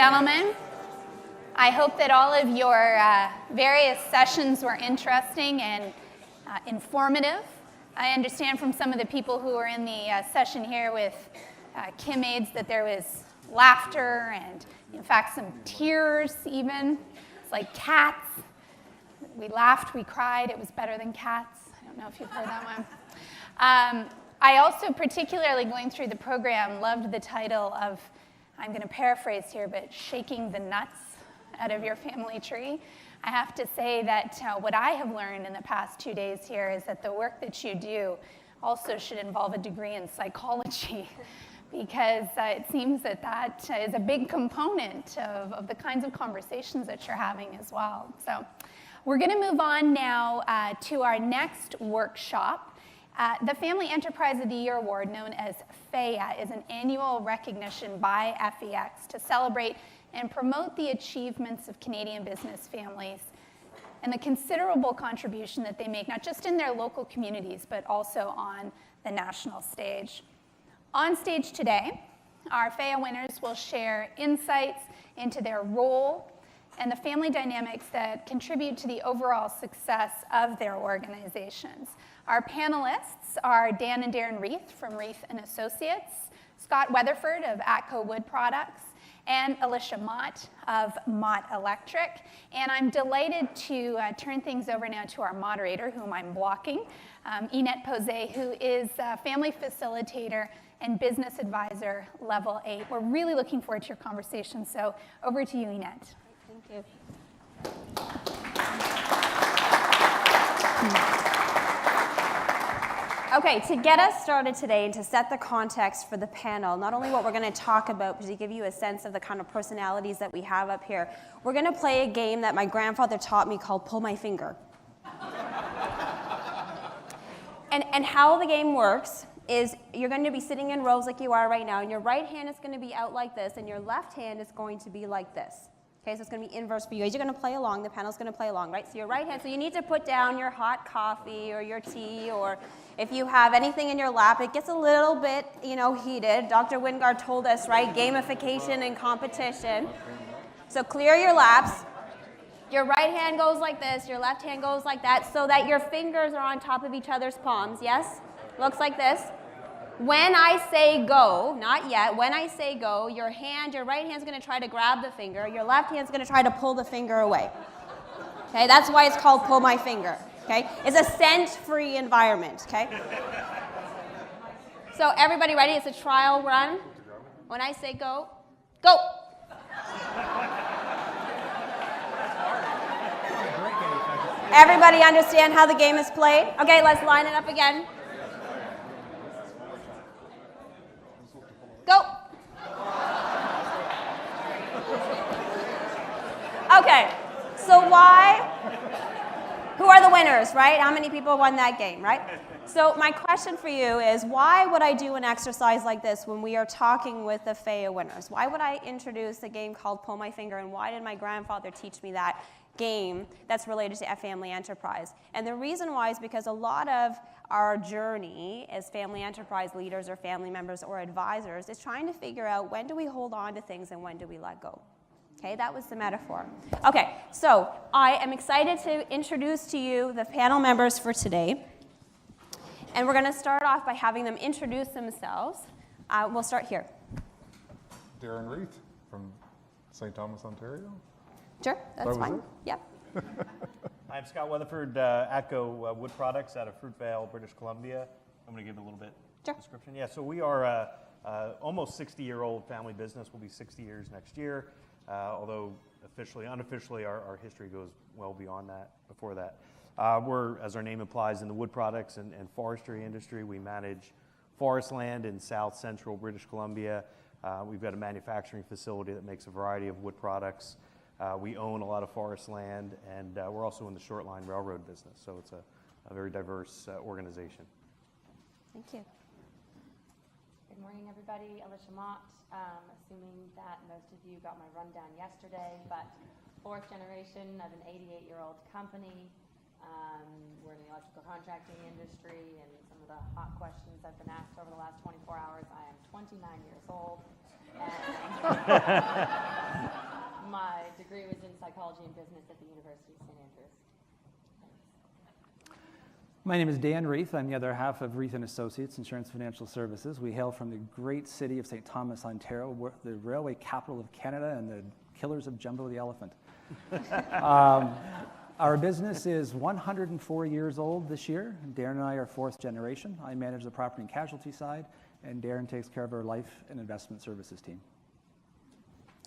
gentlemen. I hope that all of your various sessions were interesting and informative. I understand from some of the people who were in the session here with Kim Aids that there was laughter and, in fact, some tears even. It's like cats. We laughed, we cried. It was better than cats. I don't know if you've heard that one. I also, particularly going through the program, loved the title of, I'm going to paraphrase here, but shaking the nuts out of your family tree. I have to say that what I have learned in the past 2 days here is that the work that you do also should involve a degree in psychology, because it seems that that is a big component of the kinds of conversations that you're having as well. So we're going to move on now to our next workshop. The Family Enterprise of the Year Award, known as FEYA, is an annual recognition by FEX to celebrate and promote the achievements of Canadian business families and the considerable contribution that they make, not just in their local communities, but also on the national stage. On stage today, our FEYA winners will share insights into their role and the family dynamics that contribute to the overall success of their organizations. Our panelists are Dan and Darren Reith from Reith & Associates, Scott Weatherford of Atco Wood Products, and Alicia Mott of Mott Electric. And I'm delighted to turn things over now to our moderator, whom I'm blocking, Enette Pauze, who is a family facilitator and business advisor level 8. We're really looking forward to your conversation, so over to you, Enette. Thank you. Okay, to get us started today and to set the context for the panel, not only what we're going to talk about, but to give you a sense of the kind of personalities that we have up here, we're going to play a game that my grandfather taught me called Pull My Finger. And how the game works is you're going to be sitting in rows like you are right now, and your right hand is going to be out like this, and your left hand is going to be like this. Okay, so it's going to be inverse for you. As you're going to play along, the panel's going to play along, right? So your right hand, so you need to put down your hot coffee or your tea, or if you have anything in your lap, it gets a little bit, heated. Dr. Wingard told us, right, gamification and competition. So clear your laps. Your right hand goes like this, your left hand goes like that, so that your fingers are on top of each other's palms, yes? Looks like this. When I say go, not yet, when I say go, your right hand's going to try to grab the finger, your left hand's going to try to pull the finger away. Okay, that's why it's called Pull My Finger. Okay, it's a scent-free environment. Okay. So everybody ready? It's a trial run. When I say go, go. Everybody understand how the game is played? Okay, let's line it up again. Go. Okay, so who are the winners, right? How many people won that game, right? So my question for you is, why would I do an exercise like this when we are talking with the FEYA winners? Why would I introduce a game called Pull My Finger, and why did my grandfather teach me that game that's related to a family enterprise? And the reason why is because a lot of our journey as family enterprise leaders or family members or advisors is trying to figure out, when do we hold on to things and when do we let go? Okay, that was the metaphor. Okay, so I am excited to introduce to you the panel members for today. And we're going to start off by having them introduce themselves. We'll start here. Darren Reith from St. Thomas, Ontario. Sure, that's fine. Yep. I'm Scott Weatherford, Atco Wood Products out of Fruitvale, British Columbia. I'm going to give a little bit description. Yeah, so we are almost 60-year-old family business. We'll be 60 years next year, although unofficially, our history goes well beyond that, before that. We're, as our name implies, in the wood products and forestry industry. We manage forest land in south central British Columbia. We've got a manufacturing facility that makes a variety of wood products. We own a lot of forest land, and we're also in the short line railroad business, so it's a very diverse organization. Thank you. Good morning, everybody. Alicia Mott. Assuming that most of you got my rundown yesterday, but fourth generation of an 88-year-old company. We're in the electrical contracting industry, and some of the hot questions I've been asked over the last 24 hours. I am 29 years old. And my degree was in psychology and business at the University of St. Andrews. My name is Dan Reith. I'm the other half of Reith & Associates Insurance Financial Services. We hail from the great city of St. Thomas, Ontario, the railway capital of Canada and the killers of Jumbo the elephant. Our business is 104 years old this year. Darren and I are fourth generation. I manage the property and casualty side, and Darren takes care of our life and investment services team.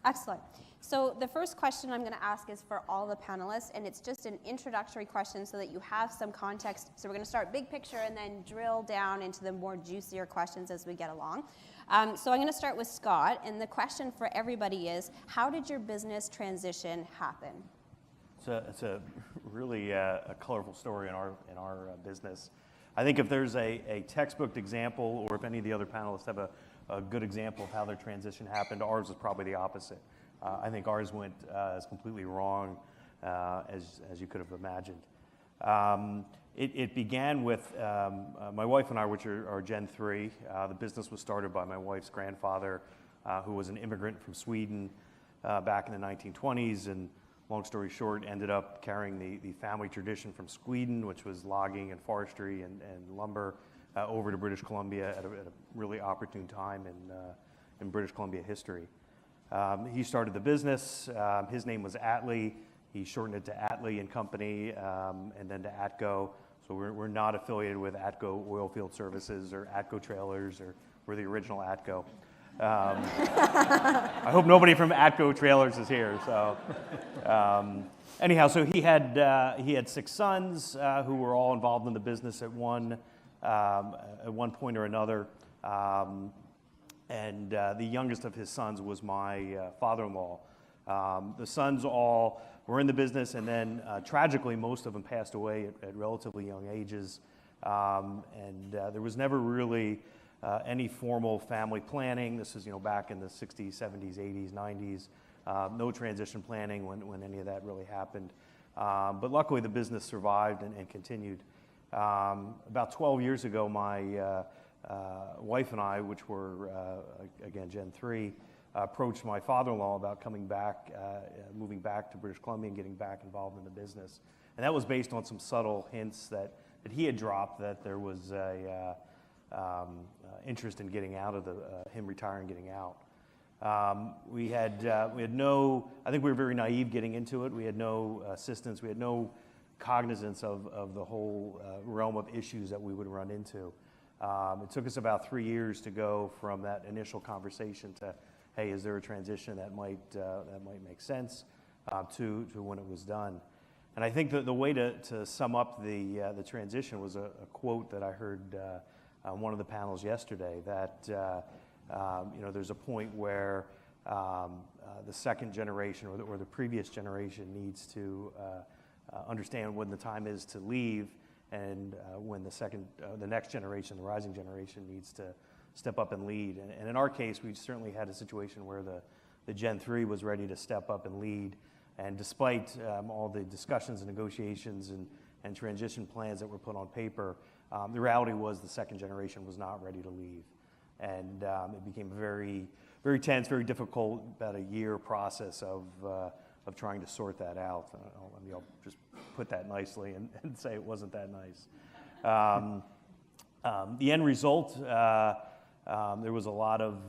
Excellent. So the first question I'm going to ask is for all the panelists, and it's just an introductory question so that you have some context. So we're going to start big picture and then drill down into the more juicier questions as we get along. So I'm going to start with Scott, and the question for everybody is, how did your business transition happen? It's a really a colorful story in our business. I think if there's a textbook example, or if any of the other panelists have a good example of how their transition happened, ours was probably the opposite. I think ours went as completely wrong as you could have imagined. It began with my wife and I, which are Gen 3. The business was started by my wife's grandfather, who was an immigrant from Sweden back in the 1920s, and long story short, ended up carrying the family tradition from Sweden, which was logging and forestry and lumber, over to British Columbia at a really opportune time in British Columbia history. He started the business. His name was Atlee. He shortened it to Atlee and Company, and then to ATCO. So we're not affiliated with ATCO Oilfield Services or ATCO Trailers, or we're the original ATCO. I hope nobody from ATCO Trailers is here. So anyhow, so he had 6 sons who were all involved in the business at one point or another. And the youngest of his sons was my father-in-law. The sons all were in the business, and then tragically, most of them passed away at relatively young ages. And there was never really any formal family planning. This is, back in the 60s, 70s, 80s, 90s. No transition planning when any of that really happened. But luckily, the business survived and continued. About 12 years ago, my wife and I, which were, again, Gen 3, approached my father-in-law about coming back, moving back to British Columbia and getting back involved in the business. And that was based on some subtle hints that he had dropped, that there was a interest in getting out of him retiring, getting out. We had no, I think we were very naive getting into it. We had no assistance. We had no cognizance of the whole realm of issues that we would run into. It took us about 3 years to go from that initial conversation to, hey, is there a transition that might make sense, to when it was done. And I think that the way to sum up the transition was a quote that I heard on one of the panels yesterday, that there's a point where the second generation or the previous generation needs to understand when the time is to leave, and when the next generation, the rising generation, needs to step up and lead. And in our case, we certainly had a situation where the Gen 3 was ready to step up and lead. And despite all the discussions and negotiations and transition plans that were put on paper, the reality was the second generation was not ready to leave. And it became very, very tense, very difficult, about a year process of trying to sort that out. I'll just put that nicely and say it wasn't that nice. The end result, there was a lot of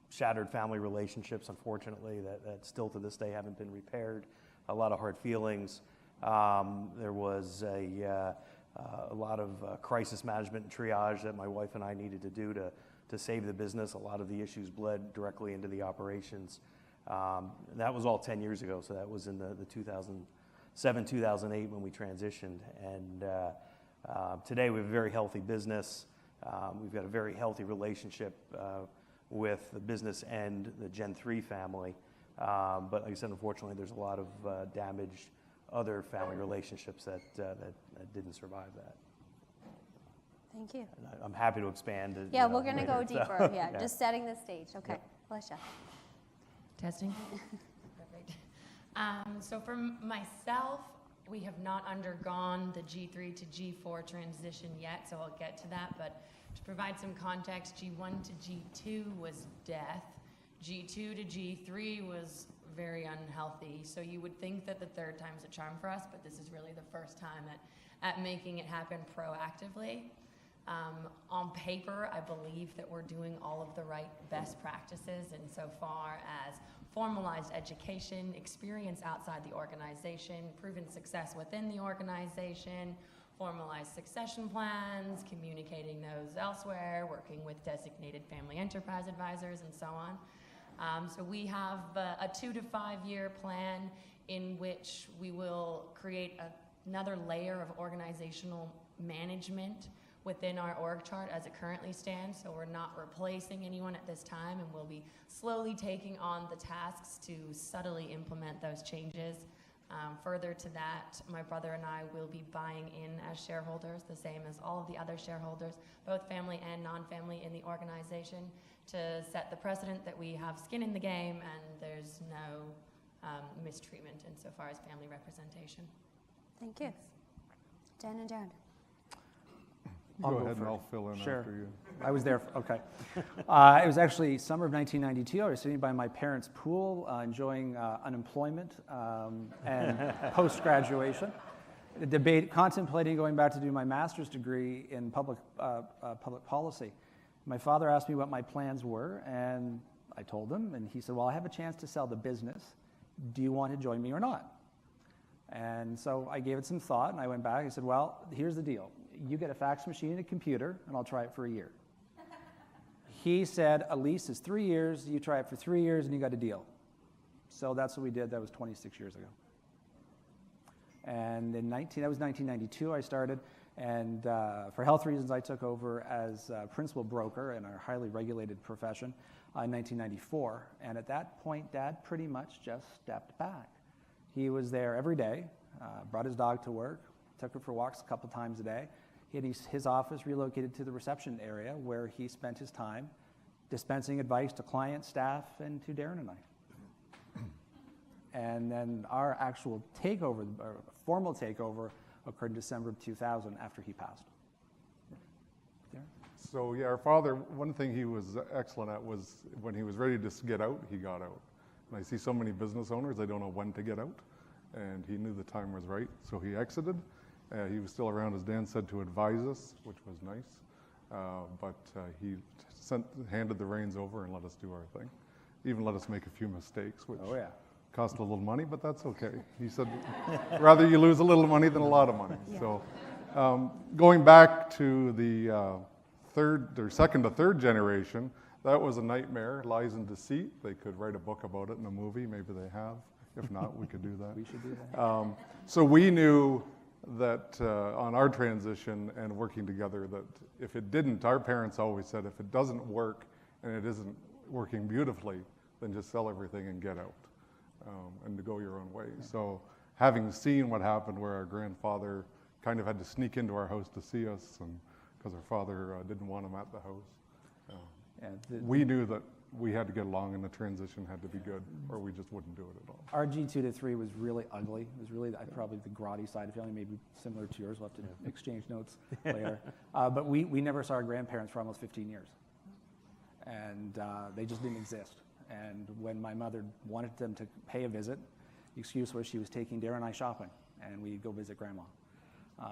shattered family relationships, unfortunately, that still to this day haven't been repaired. A lot of hard feelings. There was a lot of crisis management and triage that my wife and I needed to do to save the business. A lot of the issues bled directly into the operations. That was all 10 years ago, so that was in the 2007, 2008 when we transitioned. And today we have a very healthy business. We've got a very healthy relationship with the business and the Gen 3 family. But like I said, unfortunately, there's a lot of damaged other family relationships that didn't survive that. Thank you. And I'm happy to expand. Yeah, we're going to go later, deeper. so, Yeah, just setting the stage. Okay, Alicia. Testing. Perfect. So for myself, we have not undergone the G3 to G4 transition yet, so I'll get to that. But To provide some context, G1 to G2 was death. G2 to G3 was very unhealthy. So you would think that the third time's a charm for us, but this is really the first time at making it happen proactively. On paper, I believe that we're doing all of the right best practices insofar as formalized education, experience outside the organization, proven success within the organization, formalized succession plans, communicating those elsewhere, working with designated family enterprise advisors, and so on. So we have a 2 to 5 year plan in which we will create another layer of organizational management within our org chart as it currently stands. So we're not replacing anyone at this time, and we'll be slowly taking on the tasks to subtly implement those changes. Further to that, my brother and I will be buying in as shareholders, the same as all of the other shareholders, both family and non-family in the organization, to set the precedent that we have skin in the game and there's no mistreatment insofar as family representation. Thank you. Dan and Darren. Go ahead and I'll fill in Sure. after you. I was there. Okay. It was actually summer of 1992. I was sitting by my parents' pool, enjoying unemployment and post-graduation. Contemplating going back to do my master's degree in public policy. My father asked me what my plans were, and I told him, and he said, well, I have a chance to sell the business. Do you want to join me or not? And so I gave it some thought, and I went back. I said, well, here's the deal. You get a fax machine and a computer, and I'll try it for a year. He said, a lease is 3 years. You try it for 3 years, and you got a deal. So that's what we did. That was 26 years ago. And that was 1992 I started. And for health reasons, I took over as principal broker in our highly regulated profession in 1994. And at that point, Dad pretty much just stepped back. He was there every day, brought his dog to work, took her for walks a couple times a day. He had his office relocated to the reception area where he spent his time dispensing advice to clients, staff, and to Darren and I. And then our actual takeover, or formal takeover, occurred in December of 2000 after he passed. Darren? So yeah, our father, one thing he was excellent at was when he was ready to get out, he got out. And I see so many business owners, they don't know when to get out. And he knew the time was right, so he exited. He was still around, as Dan said, to advise us, which was nice. But he handed the reins over and let us do our thing. Even let us make a few mistakes, which cost a little money, but that's okay. He said, rather you lose a little money than a lot of money. Yeah. So going back to the second to third generation, that was a nightmare, lies and deceit. They could write a book about it in a movie, maybe they have. If not, we could do that. We should do that. So we knew that on our transition and working together that if it didn't, our parents always said, if it doesn't work and it isn't working beautifully, then just sell everything and get out and to go your own way. So having seen what happened where our grandfather kind of had to sneak into our house to see us and because our father didn't want him at the house, we knew that we had to get along and the transition had to be good or we just wouldn't do it at all. Our G2 to 3 was really ugly. It was really probably the grotty side of family, maybe similar to yours. We'll have to exchange notes later. But we never saw our grandparents for almost 15 years. And they just didn't exist. And when my mother wanted them to pay a visit, the excuse was she was taking Darren and I shopping, and we'd go visit Grandma.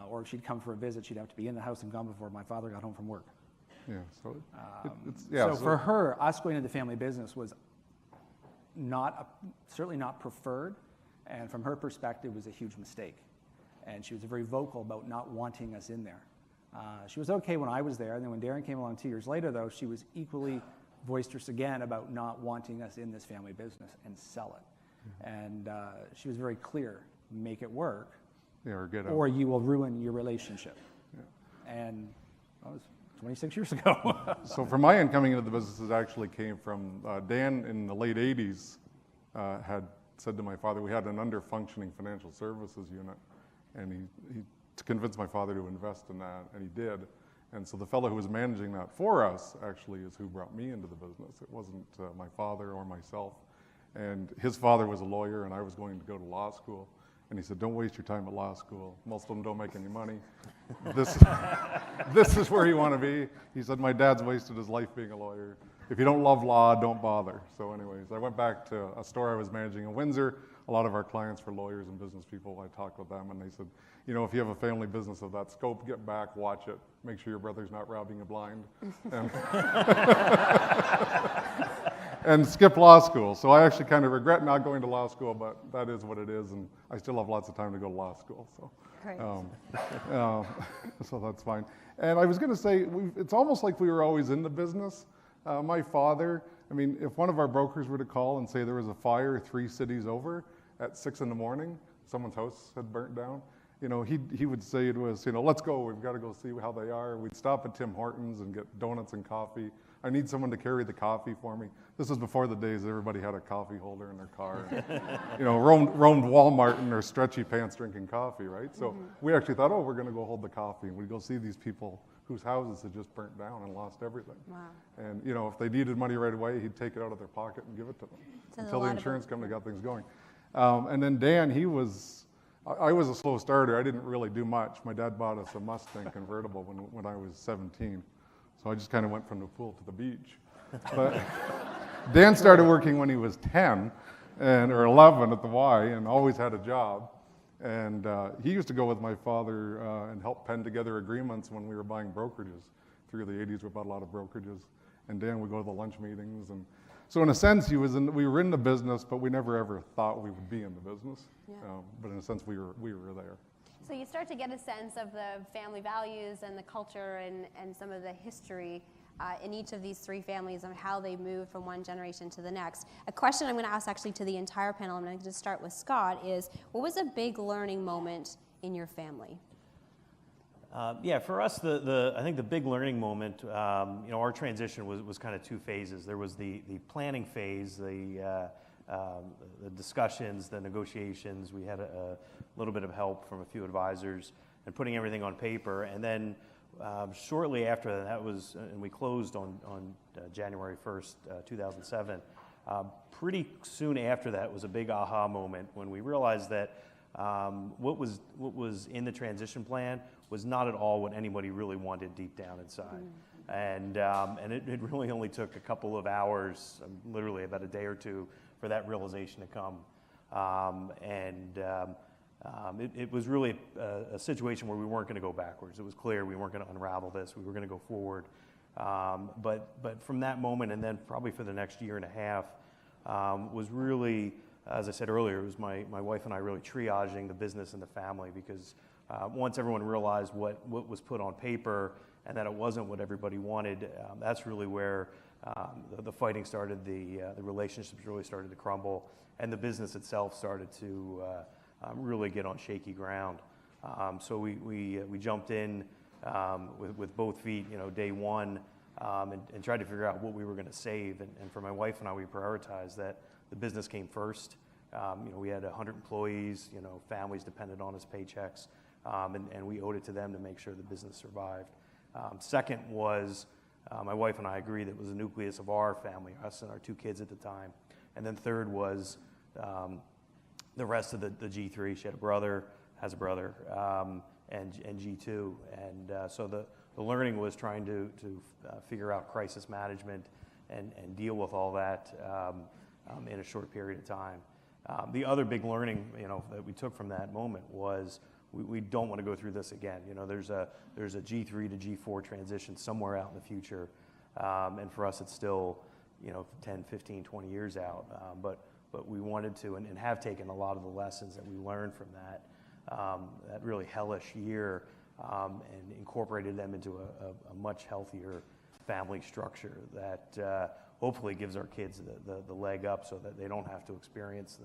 Or if she'd come for a visit, she'd have to be in the house and gone before my father got home from work. Yeah, so so for her, us going into the family business was certainly not preferred, and from her perspective, was a huge mistake. And she was very vocal about not wanting us in there. She was okay when I was there, and then when Darren came along 2 years later, though, she was equally boisterous again about not wanting us in this family business and sell it. Mm-hmm. And she was very clear, make it work, or get out, or you will ruin your relationship. Yeah. And that was 26 years ago. So for my end, coming into the business, it actually came from Dan in the late 80s had said to my father, we had an under-functioning financial services unit, and he convinced my father to invest in that, and he did. And so the fellow who was managing that for us actually is who brought me into the business. It wasn't my father or myself. And his father was a lawyer, and I was going to go to law school. And he said, don't waste your time at law school. Most of them don't make any money. This is where you want to be. He said, my dad's wasted his life being a lawyer. If you don't love law, don't bother. So anyways, I went back to a store I was managing in Windsor. A lot of our clients were lawyers and business people. I talked with them, and they said, you know, if you have a family business of that scope, get back, watch it. Make sure your brother's not robbing you blind. And skip law school. So I actually kind of regret not going to law school, but that is what it is, and I still have lots of time to go to law school. So, Great. So that's fine. And I was going to say, it's almost like we were always in the business. My father, I mean, if one of our brokers were to call and say there was a fire 3 cities over at 6 in the morning, someone's house had burnt down, you know, he would say it was, you know, let's go, we've got to go see how they are. We'd stop at Tim Hortons and get donuts and coffee. I need someone to carry the coffee for me. This was before the days everybody had a coffee holder in their car. And, you know, roamed Walmart in their stretchy pants drinking coffee, right? So we actually thought, oh, we're going to go hold the coffee. And we'd go see these people whose houses had just burnt down and lost everything. Wow. And, you know, if they needed money right away, he'd take it out of their pocket and give it to them until the insurance company got things going. And then Dan, I was a slow starter. I didn't really do much. My dad bought us a Mustang convertible when I was 17. So I just kind of went from the pool to the beach. But Dan started working when he was 10 or 11 at the Y and always had a job. And he used to go with my father and help pen together agreements when we were buying brokerages. Through the 80s, we bought a lot of brokerages. And Dan would go to the lunch meetings. And so in a sense, we were in the business, but we never ever thought we would be in the business. Yeah. But in a sense, we were there. So you start to get a sense of the family values and the culture and some of the history in each of these 3 families and how they moved from one generation to the next. A question I'm going to ask actually to the entire panel, I'm going to just start with Scott, is what was a big learning moment in your family? Yeah, for us, I think the big learning moment, you know, our transition was kind of 2 phases. There was the planning phase, the discussions, the negotiations. We had a little bit of help from a few advisors and putting everything on paper. And then shortly after that was, and we closed on January 1st, 2007. Pretty soon after that was a big aha moment when we realized that what was in the transition plan was not at all what anybody really wanted deep down inside. And it really only took a couple of hours, literally about a day or 2, for that realization to come. It was really a situation where we weren't going to go backwards. It was clear we weren't going to unravel this. We were going to go forward. But from that moment, and then probably for the next year and a half, was really, as I said earlier, it was my wife and I really triaging the business and the family, because once everyone realized what was put on paper and that it wasn't what everybody wanted, that's really where the fighting started, the relationships really started to crumble, and the business itself started to really get on shaky ground. So we jumped in with both feet, you know, day one, and tried to figure out what we were going to save. And for my wife and I, we prioritized that the business came first. You know, we had 100 employees, you know, families depended on us, paychecks, and we owed it to them to make sure the business survived. Second was my wife and I agreed that it was the nucleus of our family, us and our 2 kids at the time. And then third was the rest of the G3. She had a brother, has a brother, and G2. And so the learning was trying to figure out crisis management and deal with all that in a short period of time. The other big learning, you know, that we took from that moment was we don't want to go through this again. You know, there's a G3 to G4 transition somewhere out in the future, and for us it's still, you know, 10, 15, 20 years out. But we wanted to and have taken a lot of the lessons that we learned from that really hellish year, and incorporated them into a much healthier family structure that hopefully gives our kids the leg up so that they don't have to experience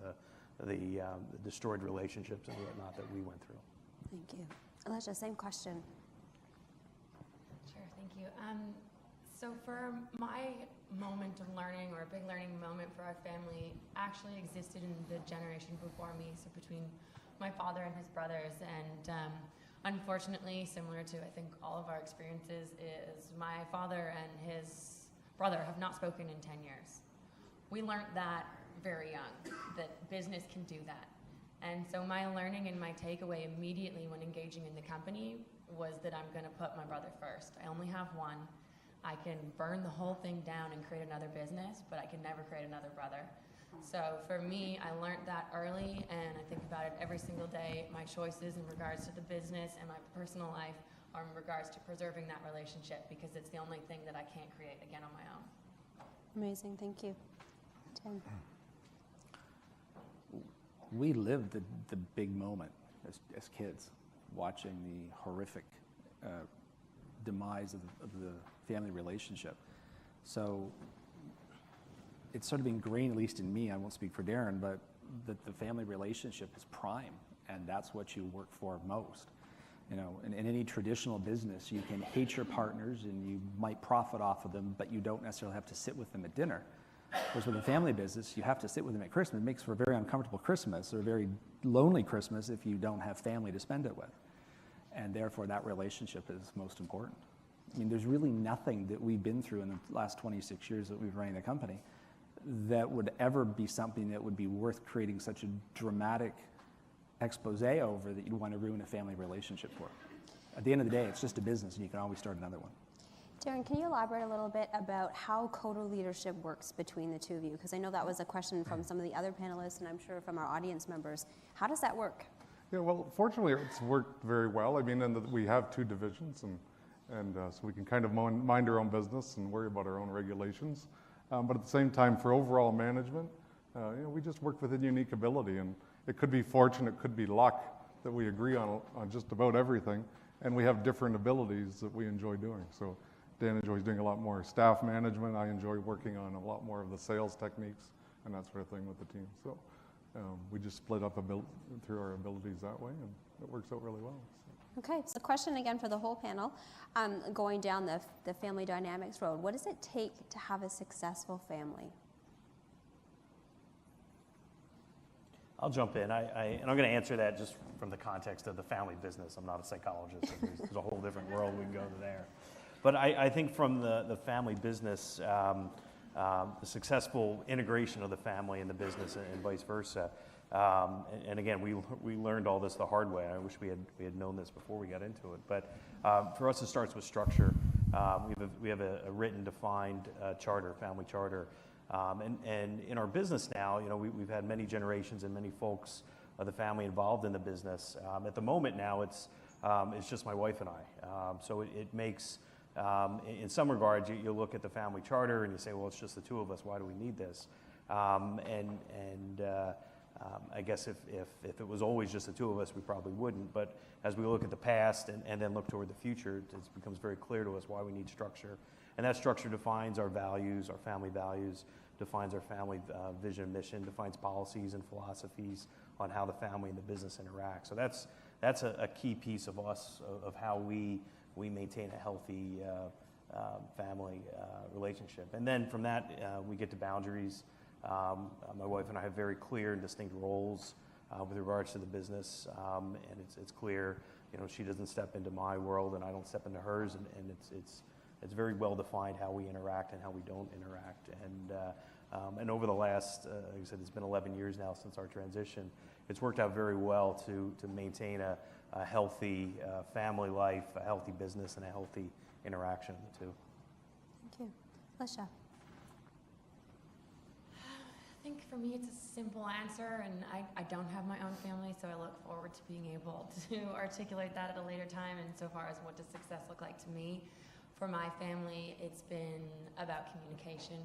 the destroyed relationships and whatnot that we went through. Thank you. Alicia, same question. Sure, thank you. So for my moment of learning, or a big learning moment for our family, actually existed in the generation before me, so between my father and his brothers. And unfortunately, similar to I think all of our experiences, is my father and his brother have not spoken in 10 years. We learned that very young, that business can do that. And so my learning and my takeaway immediately when engaging in the company was that I'm going to put my brother first. I only have one. I can burn the whole thing down and create another business, but I can never create another brother. So for me, I learned that early, and I think about it every single day. My choices in regards to the business and my personal life are in regards to preserving that relationship, because it's the only thing that I can't create again on my own. Amazing, thank you. Tim. We lived the big moment as kids, watching the horrific demise of the family relationship. So it's sort of ingrained, at least in me, I won't speak for Darren, but that the family relationship is prime, and that's what you work for most. You know, in any traditional business, you can hate your partners and you might profit off of them, but you don't necessarily have to sit with them at dinner. Whereas with a family business, you have to sit with them at Christmas. It makes for a very uncomfortable Christmas, or a very lonely Christmas if you don't have family to spend it with. And therefore, that relationship is most important. I mean, there's really nothing that we've been through in the last 26 years that we've run the company that would ever be something that would be worth creating such a dramatic expose over that you'd want to ruin a family relationship for. At the end of the day, it's just a business, and you can always start another one. Darren, can you elaborate a little bit about how co-leadership works between the two of you? Because I know that was a question from some of the other panelists, and I'm sure from our audience members. How does that work? Yeah, well, fortunately, it's worked very well. I mean, we have two divisions, and so we can kind of mind our own business and worry about our own regulations. But at the same time, for overall management, we just work within unique ability, and it could be fortune, it could be luck that we agree on just about everything, and we have different abilities that we enjoy doing. So Dan enjoys doing a lot more staff management. I enjoy working on a lot more of the sales techniques and that sort of thing with the team. So we just split up through our abilities that way, and it works out really well. So. Okay, so question again for the whole panel, going down the family dynamics road. What does it take to have a successful family? I'll jump in. And I'm going to answer that just from the context of the family business. I'm not a psychologist. So there's a whole different world we can go to there. But I think from the family business, the successful integration of the family and the business and vice versa. And again, we learned all this the hard way. I wish we had known this before we got into it. But for us, it starts with structure. We have a written, defined charter, family charter. And in our business now, we've had many generations and many folks of the family involved in the business. At the moment now, it's just my wife and I. So it makes, in some regards, you look at the family charter and you say, well, it's just the two of us. Why do we need this? I guess if it was always just the two of us, we probably wouldn't. But as we look at the past and then look toward the future, it becomes very clear to us why we need structure. And that structure defines our values, our family values, defines our family vision and mission, defines policies and philosophies on how the family and the business interact. So that's a key piece of us, of how we maintain a healthy family relationship. And then from that, we get to boundaries. My wife and I have very clear and distinct roles with regards to the business, and it's clear, she doesn't step into my world and I don't step into hers, and it's very well defined how we interact and how we don't interact. And over the last, like I said, it's been 11 years now since our transition. It's worked out very well to maintain a healthy family life, a healthy business, and a healthy interaction of the two. Thank you. Alicia. I think for me it's a simple answer, and I don't have my own family, so I look forward to being able to articulate that at a later time. And so far as what does success look like to me, for my family, it's been about communication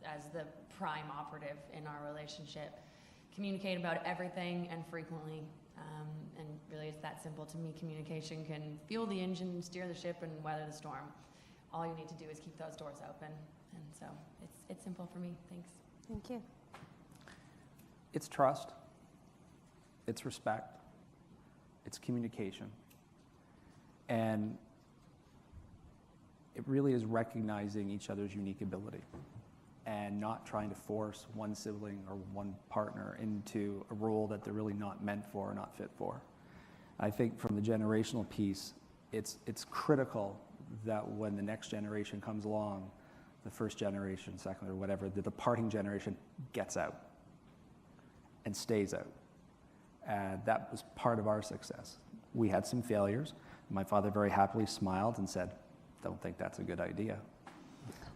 as the prime operative in our relationship. Communicate about everything and frequently, and really it's that simple to me. Communication can fuel the engine, steer the ship, and weather the storm. All you need to do is keep those doors open, and so it's simple for me. Thanks. Thank you. It's trust, it's respect, it's communication, and it really is recognizing each other's unique ability and not trying to force one sibling or one partner into a role that they're really not meant for or not fit for. I think from the generational piece, it's critical that when the next generation comes along, the first generation, second, or whatever, the departing generation gets out and stays out. And that was part of our success. We had some failures. My father very happily smiled and said, "Don't think that's a good idea."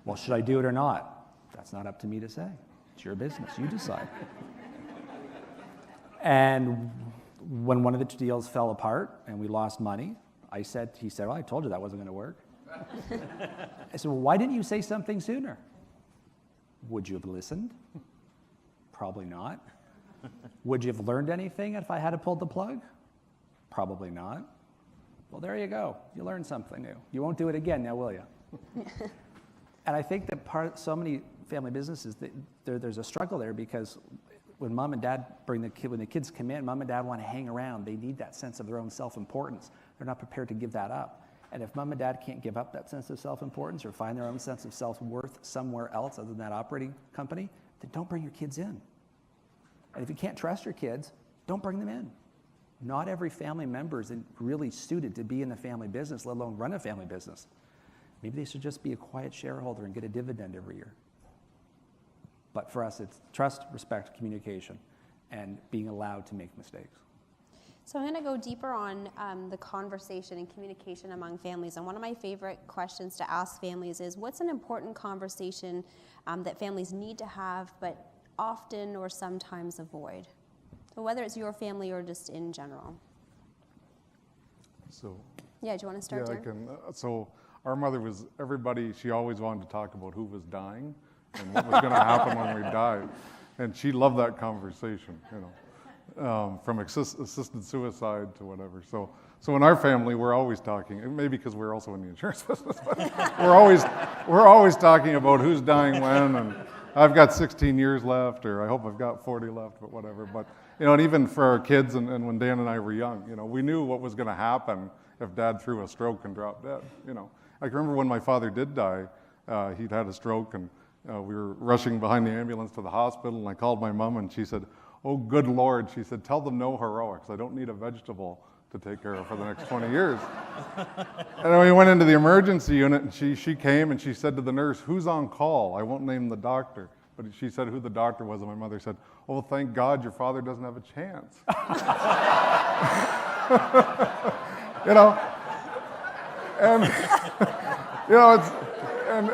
Well, should I do it or not? That's not up to me to say. It's your business. You decide. And when one of the deals fell apart and we lost money, he said, well, I told you that wasn't going to work. I said, well, why didn't you say something sooner? Would you have listened? Probably not. Would you have learned anything if I had pulled the plug? Probably not. Well, there you go. You learned something new. You won't do it again now, will you? And I think that so many family businesses, there's a struggle there because when mom and dad when the kids come in, mom and dad want to hang around. They need that sense of their own self-importance. They're not prepared to give that up. And if mom and dad can't give up that sense of self-importance or find their own sense of self-worth somewhere else other than that operating company, then don't bring your kids in. And if you can't trust your kids, don't bring them in. Not every family member is really suited to be in the family business, let alone run a family business. Maybe they should just be a quiet shareholder and get a dividend every year. But for us, it's trust, respect, communication, and being allowed to make mistakes. So I'm going to go deeper on the conversation and communication among families. And one of my favorite questions to ask families is, what's an important conversation that families need to have but often or sometimes avoid? So whether it's your family or just in general. So, yeah, do you want to start, yeah, Darren? I can. So our mother was, she always wanted to talk about who was dying and what was going to happen when we died. And she loved that conversation, from assisted suicide to whatever. So in our family, we're always talking, and maybe because we're also in the insurance business, but we're always talking about who's dying when, and I've got 16 years left, or I hope I've got 40 left, but whatever. But, and even for our kids, and when Dan and I were young, we knew what was going to happen if Dad threw a stroke and dropped dead, I can remember when my father did die, he'd had a stroke, and we were rushing behind the ambulance to the hospital, and I called my mom, and she said, "Oh, good Lord," she said, "tell them no heroics. I don't need a vegetable to take care of for the next 20 years. And then we went into the emergency unit, and she came, and she said to the nurse, "Who's on call?" I won't name the doctor, but she said who the doctor was, and my mother said, "Oh, well, thank God your father doesn't have a chance." And,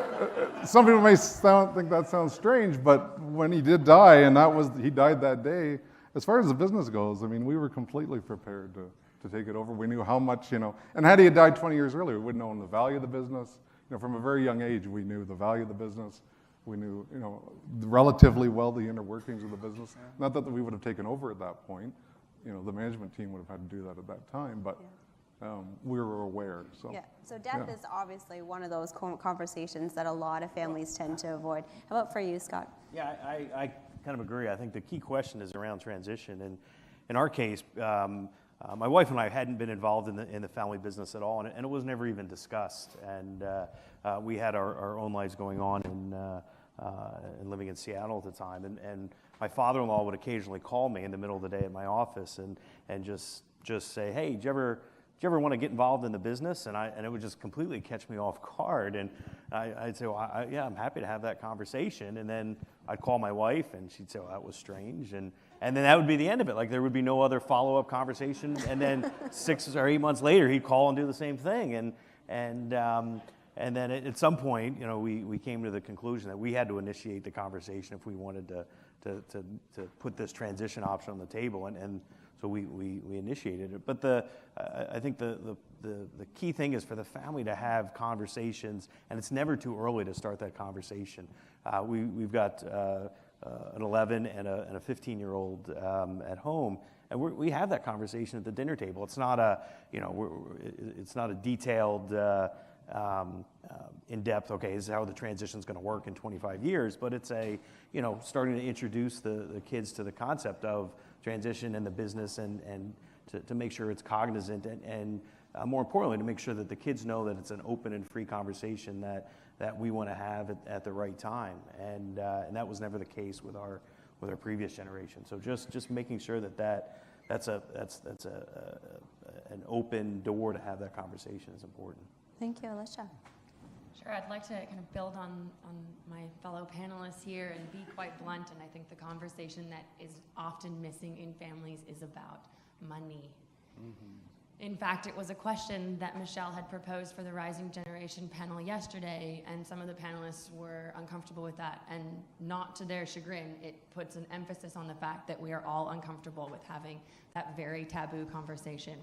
some people may think that sounds strange, but when he did die, and he died that day, as far as the business goes, we were completely prepared to take it over. We knew how much, and had he died 20 years earlier, we would have known the value of the business. From a very young age, we knew the value of the business. We knew, relatively well the inner workings of the business. Not that we would have taken over at that point. The management team would have had to do that at that time, but we were aware. So yeah. So death is obviously one of those conversations that a lot of families tend to avoid. How about for you, Scott? Yeah, I kind of agree. I think the key question is around transition. And in our case, my wife and I hadn't been involved in the family business at all, and it was never even discussed. And we had our own lives going on and living in Seattle at the time. And my father-in-law would occasionally call me in the middle of the day at my office and just say, "Hey, do you ever want to get involved in the business?" And it would just completely catch me off guard. And I'd say, well, yeah, I'm happy to have that conversation. And then I'd call my wife, and she'd say, well, that was strange. And then that would be the end of it. Like, there would be no other follow-up conversation. And then 6 or 8 months later, he'd call and do the same thing. And then at some point, we came to the conclusion that we had to initiate the conversation if we wanted to put this transition option on the table. And so we initiated it. But I think the key thing is for the family to have conversations, and it's never too early to start that conversation. We've got an 11 and a 15-year-old at home, and we have that conversation at the dinner table. It's not it's not a detailed, in-depth, okay, this is how the transition's going to work in 25 years, but it's starting to introduce the kids to the concept of transition and the business, and to make sure it's cognizant, and more importantly, to make sure that the kids know that it's an open and free conversation that we want to have at the right time, and that was never the case with our previous generation. So just making sure that's an open door to have that conversation is important. Thank you, Alicia. Sure, I'd like to kind of build on my fellow panelists here and be quite blunt, and I think the conversation that is often missing in families is about money. In fact, it was a question that Michelle had proposed for the Rising Generation panel yesterday, and some of the panelists were uncomfortable with that, and not to their chagrin, it puts an emphasis on the fact that we are all uncomfortable with having that very taboo conversation.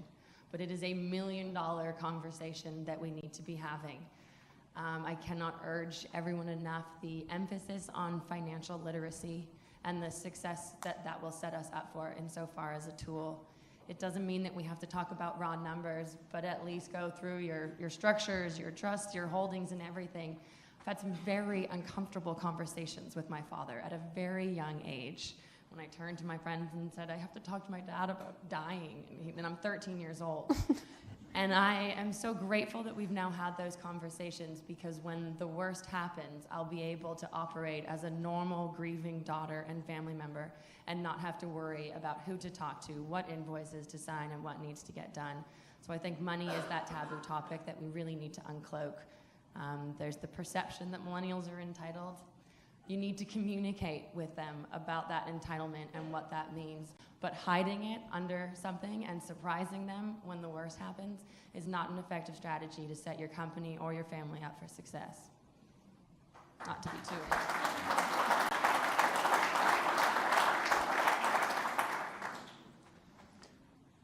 But it is a $1 million conversation that we need to be having. I cannot urge everyone enough the emphasis on financial literacy and the success that that will set us up for insofar as a tool. It doesn't mean that we have to talk about raw numbers, but at least go through your structures, your trusts, your holdings, and everything. I've had some very uncomfortable conversations with my father at a very young age. When I turned to my friends and said, I have to talk to my dad about dying, and I'm 13 years old. And I am so grateful that we've now had those conversations, because when the worst happens, I'll be able to operate as a normal grieving daughter and family member and not have to worry about who to talk to, what invoices to sign, and what needs to get done. So I think money is that taboo topic that we really need to uncloak. There's the perception that millennials are entitled. You need to communicate with them about that entitlement and what that means. But hiding it under something and surprising them when the worst happens is not an effective strategy to set your company or your family up for success. Not to be too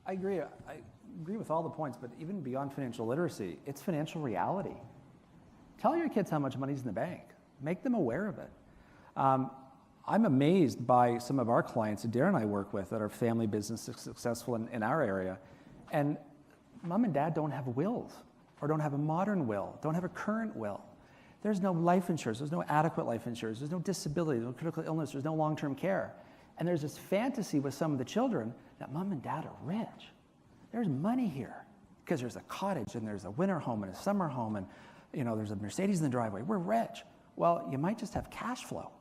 I agree with all the points, but even beyond financial literacy, it's financial reality. Tell your kids how much money's in the bank. Make them aware of it. I'm amazed by some of our clients that Darren and I work with that are family businesses successful in our area, and mom and dad don't have wills, or don't have a modern will, don't have a current will. There's no life insurance, there's no adequate life insurance, there's no disability, no critical illness, there's no long-term care. And there's this fantasy with some of the children that mom and dad are rich. There's money here, because there's a cottage, and there's a winter home, and a summer home, and there's a Mercedes in the driveway. We're rich. Well, you might just have cash flow.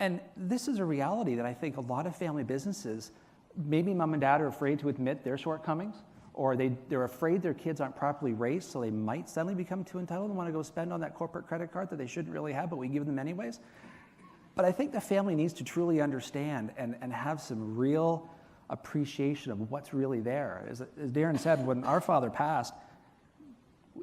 And this is a reality that I think a lot of family businesses, maybe mom and dad are afraid to admit their shortcomings, or they're afraid their kids aren't properly raised, so they might suddenly become too entitled and want to go spend on that corporate credit card that they shouldn't really have, but we give them anyways. But I think the family needs to truly understand and have some real appreciation of what's really there. As Darren said, when our father passed,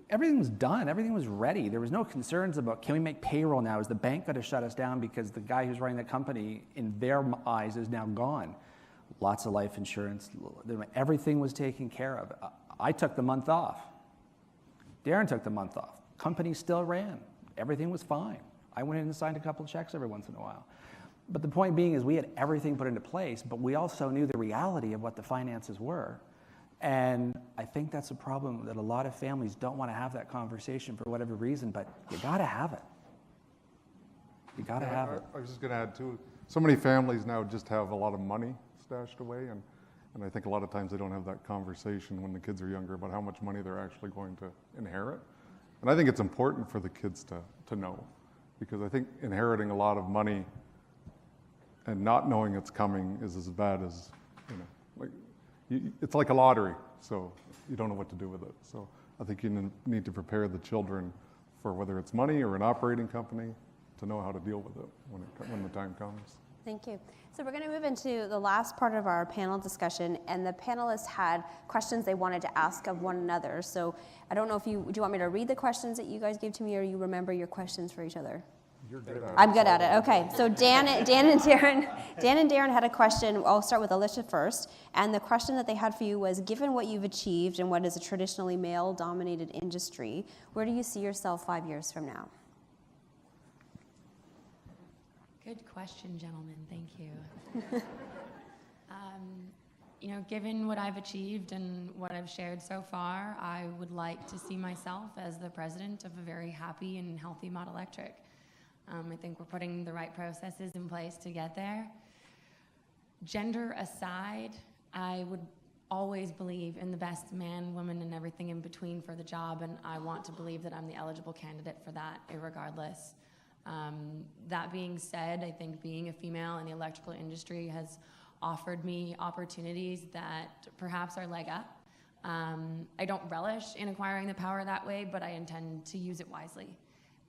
everything was done, everything was ready. There was no concerns about, can we make payroll now? Is the bank going to shut us down because the guy who's running the company, in their eyes, is now gone? Lots of life insurance, everything was taken care of. I took the month off. Darren took the month off. Company still ran. Everything was fine. I went in and signed a couple of checks every once in a while. But the point being is we had everything put into place, but we also knew the reality of what the finances were. And I think that's a problem, that a lot of families don't want to have that conversation for whatever reason, but you got to have it. You got to have it. I was just going to add too, so many families now just have a lot of money stashed away, and I think a lot of times they don't have that conversation when the kids are younger about how much money they're actually going to inherit. And I think it's important for the kids to know, because I think inheriting a lot of money and not knowing it's coming is as bad as, it's like a lottery, so you don't know what to do with it. So I think you need to prepare the children for whether it's money or an operating company to know how to deal with it when the time comes. Thank you. So we're going to move into the last part of our panel discussion, and the panelists had questions they wanted to ask of one another. So I don't know do you want me to read the questions that you guys gave to me, or you remember your questions for each other? You're good at it. I'm good at it. Okay. So Dan and Darren had a question. I'll start with Alicia first. And the question that they had for you was, given what you've achieved in what is a traditionally male-dominated industry, where do you see yourself 5 years from now? Good question, gentlemen. Thank you. Given what I've achieved and what I've shared so far, I would like to see myself as the president of a very happy and healthy Model Electric. I think we're putting the right processes in place to get there. Gender aside, I would always believe in the best man, woman, and everything in between for the job, and I want to believe that I'm the eligible candidate for that, irregardless. That being said, I think being a female in the electrical industry has offered me opportunities that perhaps are leg up. I don't relish in acquiring the power that way, but I intend to use it wisely.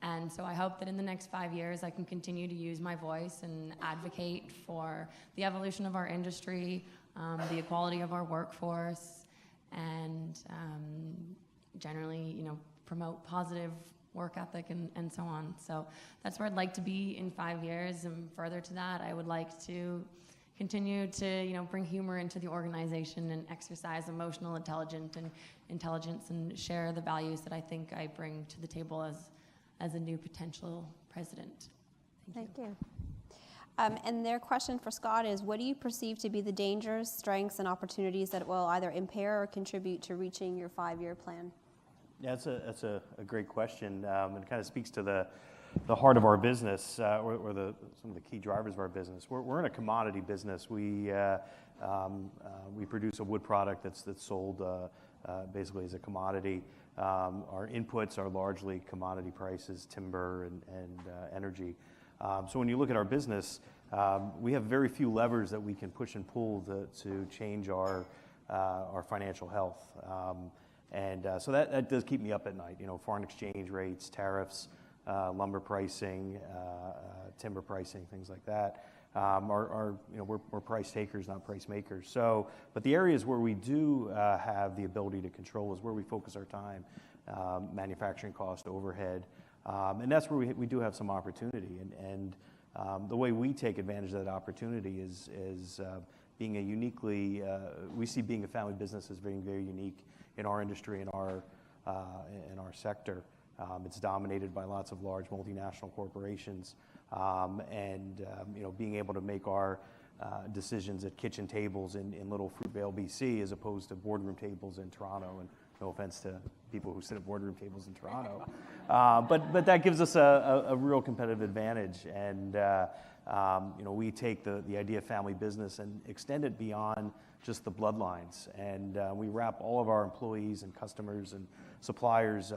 And so I hope that in the next 5 years, I can continue to use my voice and advocate for the evolution of our industry, the equality of our workforce, and generally, promote positive work ethic and so on. So that's where I'd like to be in 5 years. And further to that, I would like to continue to, bring humor into the organization and exercise emotional intelligence and share the values that I think I bring to the table as a new potential president. Thank you. And their question for Scott is, what do you perceive to be the dangers, strengths, and opportunities that will either impair or contribute to reaching your 5-year plan? Yeah, that's a great question, and it kind of speaks to the heart of our business, or some of the key drivers of our business. We're in a commodity business. We produce a wood product that's sold basically as a commodity. Our inputs are largely commodity prices, timber and energy. So when you look at our business, we have very few levers that we can push and pull to change our financial health. So that does keep me up at night. Foreign exchange rates, tariffs, lumber pricing, timber pricing, things like that. We're price takers, not price makers. But the areas where we do have the ability to control is where we focus our time, manufacturing cost, overhead, and that's where we do have some opportunity. And the way we take advantage of that opportunity is being we see being a family business as being very unique in our industry, in our sector. It's dominated by lots of large multinational corporations, being able to make our decisions at kitchen tables in little Fruitvale, BC, as opposed to boardroom tables in Toronto. And no offense to people who sit at boardroom tables in Toronto, but that gives us a real competitive advantage. And we take the idea of family business and extend it beyond just the bloodlines, and we wrap all of our employees and customers and suppliers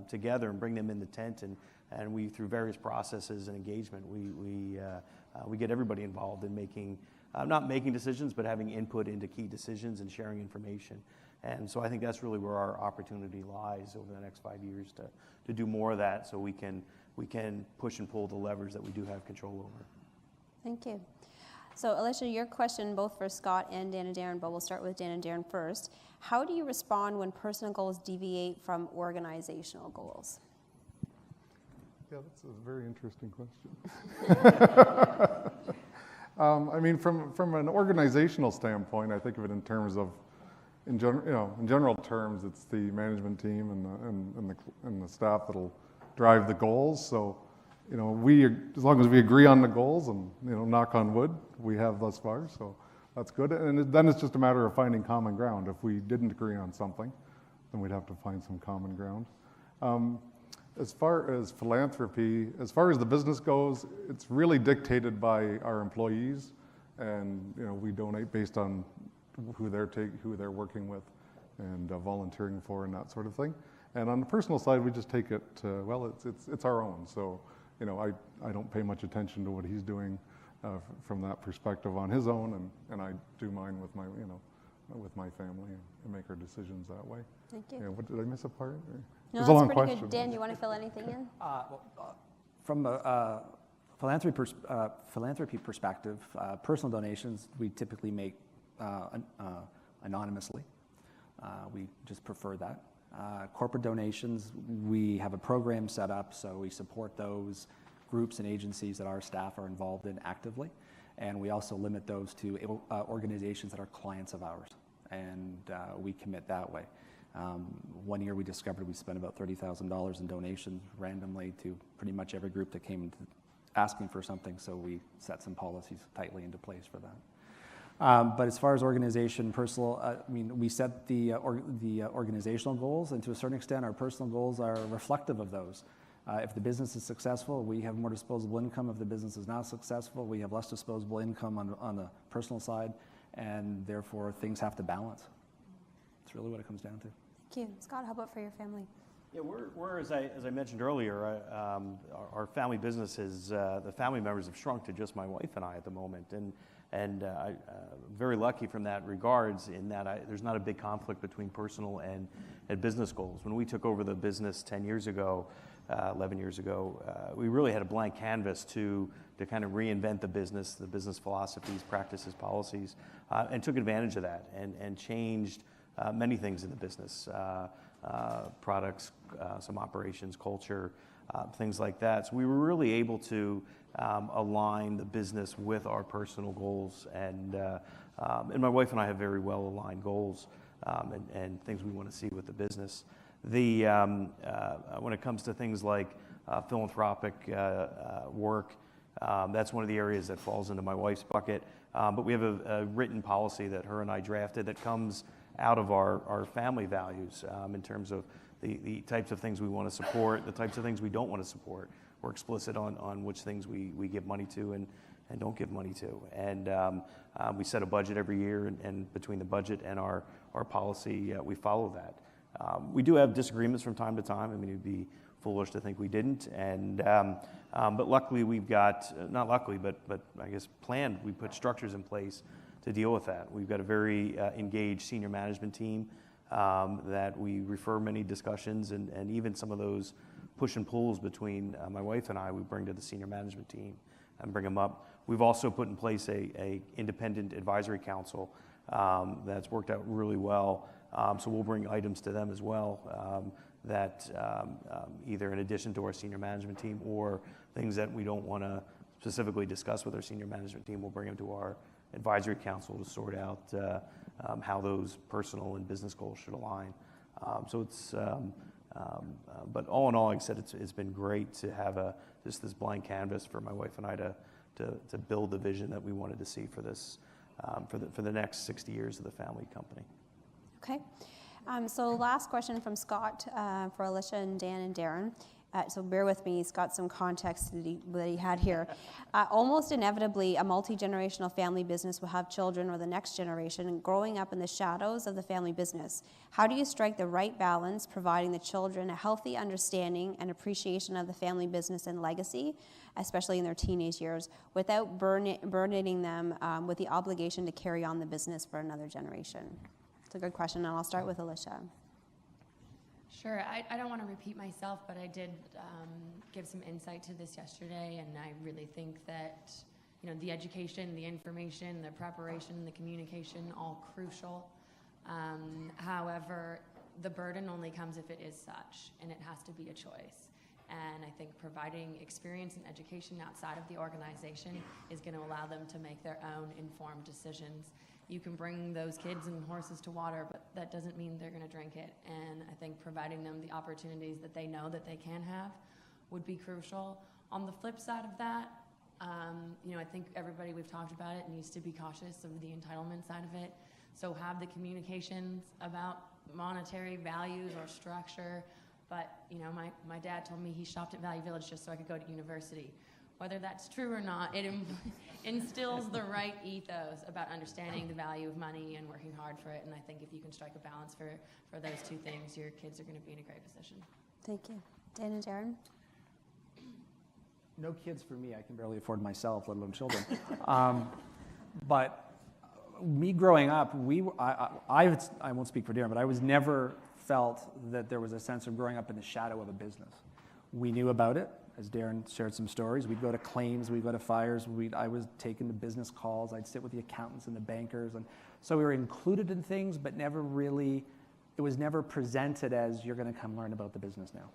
together and bring them in the tent, and we, through various processes and engagement, we get everybody involved in not making decisions, but having input into key decisions and sharing information. And so I think that's really where our opportunity lies over the next 5 years to do more of that, so we can push and pull the levers that we do have control over. Thank you. So, Alicia, your question both for Scott and Dan and Darren, but we'll start with Dan and Darren first. How do you respond when personal goals deviate from organizational goals? Yeah, that's a very interesting question. I mean, from an organizational standpoint, I think of it in terms of, in general terms, it's the management team and the staff that'll drive the goals. So, as long as we agree on the goals, and knock on wood, we have thus far, so that's good. And then it's just a matter of finding common ground. If we didn't agree on something, then we'd have to find some common ground. As far as philanthropy, as far as the business goes, it's really dictated by our employees, and we donate based on who they're working with and volunteering for and that sort of thing. And on the personal side, we just take it it's our own. So I don't pay much attention to what he's doing from that perspective on his own, and I do mine with my family and make our decisions that way. Thank you. Yeah, did I miss a part? No, It's a long that's pretty question. good. Dan, you want to fill anything in? From a philanthropy perspective, personal donations we typically make anonymously. We just prefer that. Corporate donations, we have a program set up, so we support those groups and agencies that our staff are involved in actively, and we also limit those to organizations that are clients of ours, and we commit that way. One year we discovered we spent about $30,000 in donations randomly to pretty much every group that came asking for something, so we set some policies tightly into place for that. But as far as organization, personal, we set the organizational goals, and to a certain extent, our personal goals are reflective of those. If the business is successful, we have more disposable income. If the business is not successful, we have less disposable income on the personal side, and therefore things have to balance. That's really what it comes down to. Thank you. Scott, how about for your family? Yeah, we're as I mentioned earlier, our family business is, the family members have shrunk to just my wife and I at the moment, and I'm very lucky from that regards in that there's not a big conflict between personal and business goals. When we took over the business 10 years ago, 11 years ago, we really had a blank canvas to kind of reinvent the business philosophies, practices, policies, and took advantage of that and changed many things in the business, products, some operations, culture, things like that. So we were really able to align the business with our personal goals, and my wife and I have very well aligned goals and things we want to see with the business. When it comes to things like philanthropic work, that's one of the areas that falls into my wife's bucket. But we have a written policy that her and I drafted that comes out of our family values in terms of the types of things we want to support, the types of things we don't want to support. We're explicit on which things we give money to and don't give money to. And we set a budget every year, and between the budget and our policy, we follow that. We do have disagreements from time to time. I mean, it'd be foolish to think we didn't. But luckily we've got, not luckily, but I guess planned, we put structures in place to deal with that. We've got a very engaged senior management team that we refer many discussions and even some of those push and pulls between my wife and I, we bring to the senior management team and bring them up. We've also put in place a independent advisory council that's worked out really well. So we'll bring items to them as well that either in addition to our senior management team or things that we don't want to specifically discuss with our senior management team, we'll bring them to our advisory council to sort out how those personal and business goals should align. So it's, but all in all, like I said, it's been great to have just this blank canvas for my wife and I to build the vision that we wanted to see for this, for the next 60 years of the family company. Okay. So last question from Scott for Alicia and Dan and Darren. So bear with me, he's got some context that he had here. Almost inevitably, a multi-generational family business will have children or the next generation growing up in the shadows of the family business. How do you strike the right balance, providing the children a healthy understanding and appreciation of the family business and legacy, especially in their teenage years, without burdening them with the obligation to carry on the business for another generation? It's a good question, and I'll start with Alicia. Sure. I don't want to repeat myself, but I did give some insight to this yesterday, and I really think that the education, the information, the preparation, the communication, all crucial. However, the burden only comes if it is such, and it has to be a choice. And I think providing experience and education outside of the organization is going to allow them to make their own informed decisions. You can bring those kids and horses to water, but that doesn't mean they're going to drink it. And I think providing them the opportunities that they know that they can have would be crucial. On the flip side of that, I think everybody, we've talked about it, needs to be cautious of the entitlement side of it. So have the communications about monetary values or structure. But, my dad told me he shopped at Value Village just so I could go to university. Whether that's true or not, it instills the right ethos about understanding the value of money and working hard for it. And I think if you can strike a balance for those two things, your kids are going to be in a great position. Thank you. Dan and Darren? No kids for me. I can barely afford myself, let alone children. But me growing up, I won't speak for Darren, but I was never felt that there was a sense of growing up in the shadow of a business. We knew about it. As Darren shared some stories, we'd go to claims, we'd go to fires, I was taking the business calls, I'd sit with the accountants and the bankers, and so we were included in things, but it was never presented as you're going to come learn about the business now.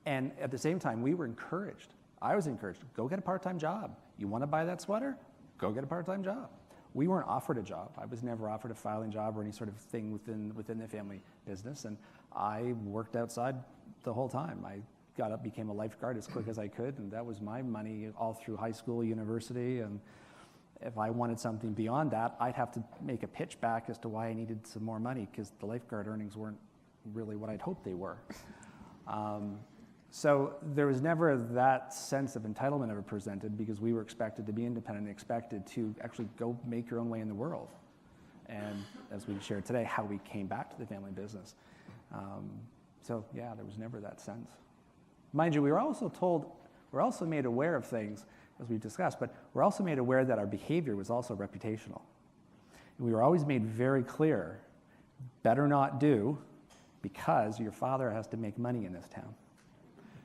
And at the same time, we were encouraged. I was encouraged, go get a part-time job. You want to buy that sweater? Go get a part-time job. We weren't offered a job. I was never offered a filing job or any sort of thing within the family business, and I worked outside the whole time. I got up, became a lifeguard as quick as I could, and that was my money all through high school, university, and if I wanted something beyond that, I'd have to make a pitch back as to why I needed some more money, because the lifeguard earnings weren't really what I'd hoped they were. So there was never that sense of entitlement ever presented, because we were expected to be independent and expected to actually go make your own way in the world. And as we shared today, how we came back to the family business. So yeah, there was never that sense. Mind you, we were also made aware of things as we've discussed, but we're also made aware that our behavior was also reputational. We were always made very clear, better not do, because your father has to make money in this town.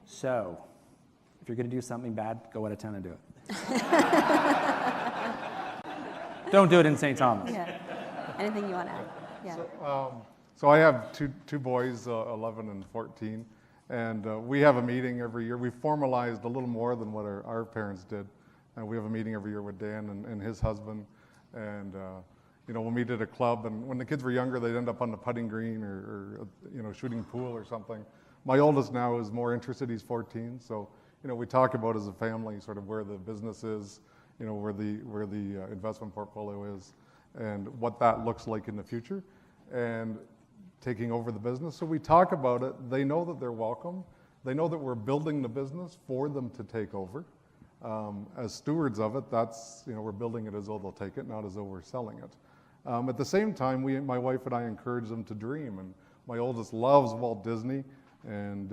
So, if you're going to do something bad, go out of town and do it. Don't do it in St. Thomas. Yeah. Anything you want to add? Yeah. So I have two boys, 11 and 14, and we have a meeting every year. We've formalized a little more than what our parents did. And we have a meeting every year with Dan and his husband, and we'll meet at a club. And when the kids were younger, they'd end up on the putting green or shooting pool or something. My oldest now is more interested. He's 14, so we talk about as a family sort of where the business is, where the investment portfolio is, and what that looks like in the future, and taking over the business. So we talk about it. They know that they're welcome. They know that we're building the business for them to take over. As stewards of it, that's, we're building it as though they'll take it, not as though we're selling it. At the same time, my wife and I encourage them to dream, and my oldest loves Walt Disney, and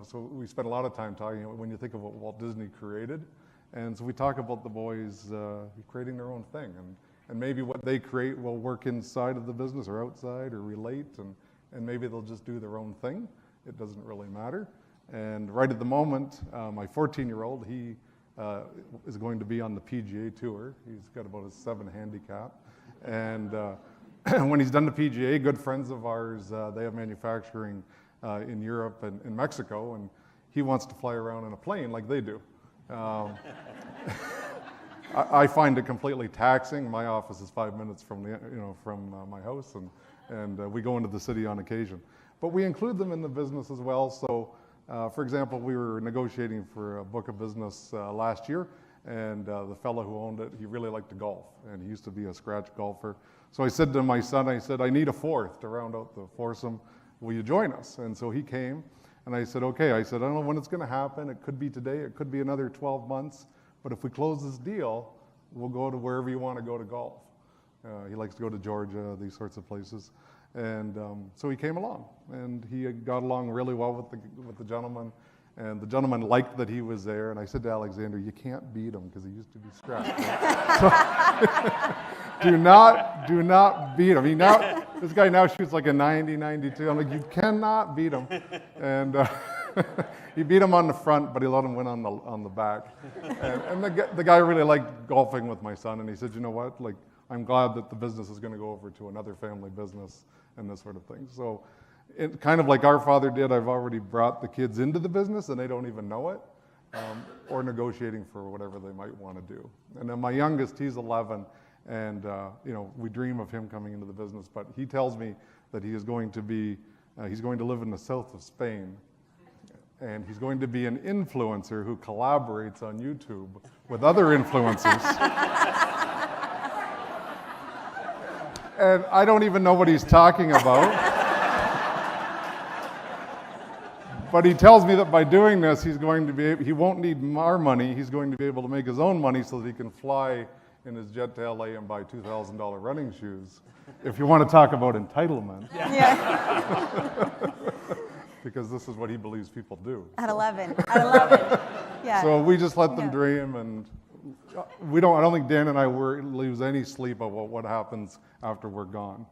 so we spend a lot of time talking when you think of what Walt Disney created, and so we talk about the boys creating their own thing, and maybe what they create will work inside of the business or outside or relate, and maybe they'll just do their own thing. It doesn't really matter. And right at the moment, my 14-year-old, he is going to be on the PGA Tour. He's got about a 7 handicap. And when he's done the PGA, good friends of ours, they have manufacturing in Europe and in Mexico, and he wants to fly around in a plane like they do. I find it completely taxing. My office is 5 minutes from my house, and we go into the city on occasion. But we include them in the business as well. So, for example, we were negotiating for a book of business last year, and the fellow who owned it, he really liked to golf, and he used to be a scratch golfer. So I said to my son, I need a fourth to round out the foursome. Will you join us? And so he came, and I said, okay. I said, I don't know when it's going to happen. It could be today. It could be another 12 months. But if we close this deal, we'll go to wherever you want to go to golf. He likes to go to Georgia, these sorts of places. And so he came along, and he got along really well with the gentleman. And the gentleman liked that he was there. And I said to Alexander, you can't beat him because he used to be scratched. So, do not beat him. This guy now shoots like a 90, 92. I'm like, you cannot beat him. And he beat him on the front, but he let him win on the back. And the guy really liked golfing with my son. And he said, you know what? Like, I'm glad that the business is going to go over to another family business and this sort of thing. So, it, kind of like our father did, I've already brought the kids into the business and they don't even know it, or negotiating for whatever they might want to do. And then my youngest, he's 11, and we dream of him coming into the business, but he tells me that he is going to be, he's going to live in the south of Spain, and he's going to be an influencer who collaborates on YouTube with other influencers. And I don't even know what he's talking about. But he tells me that by doing this, he won't need our money. He's going to be able to make his own money so that he can fly in his jet to LA and buy $2,000 running shoes. If you want to talk about entitlement. Yeah. Because this is what he believes people do. At 11. Yeah. So we just let them dream, and I don't think Dan and I lose any sleep about what happens after we're gone.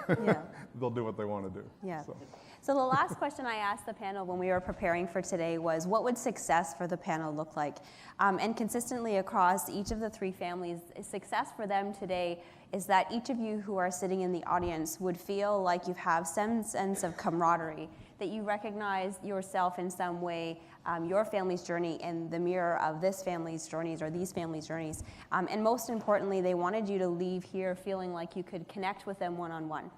Yeah. They'll do what they want to do. Yeah. So the last question I asked the panel when we were preparing for today was, what would success for the panel look like? And consistently across each of the three families, success for them today is that each of you who are sitting in the audience would feel like you have some sense of camaraderie, that you recognize yourself in some way, your family's journey in the mirror of this family's journeys or these families' journeys. And most importantly, they wanted you to leave here feeling like you could connect with them one-on-one.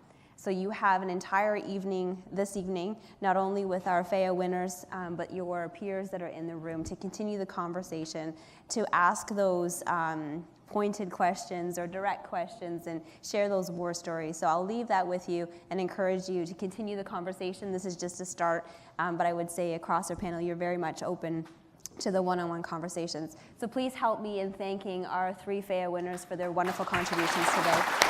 So you have an entire evening this evening, not only with our FEYA winners, but your peers that are in the room to continue the conversation, to ask those pointed questions or direct questions and share those war stories. So I'll leave that with you and encourage you to continue the conversation. This is just a start, but I would say across our panel, you're very much open to the one-on-one conversations. So please help me in thanking our three FEYA winners for their wonderful contributions today.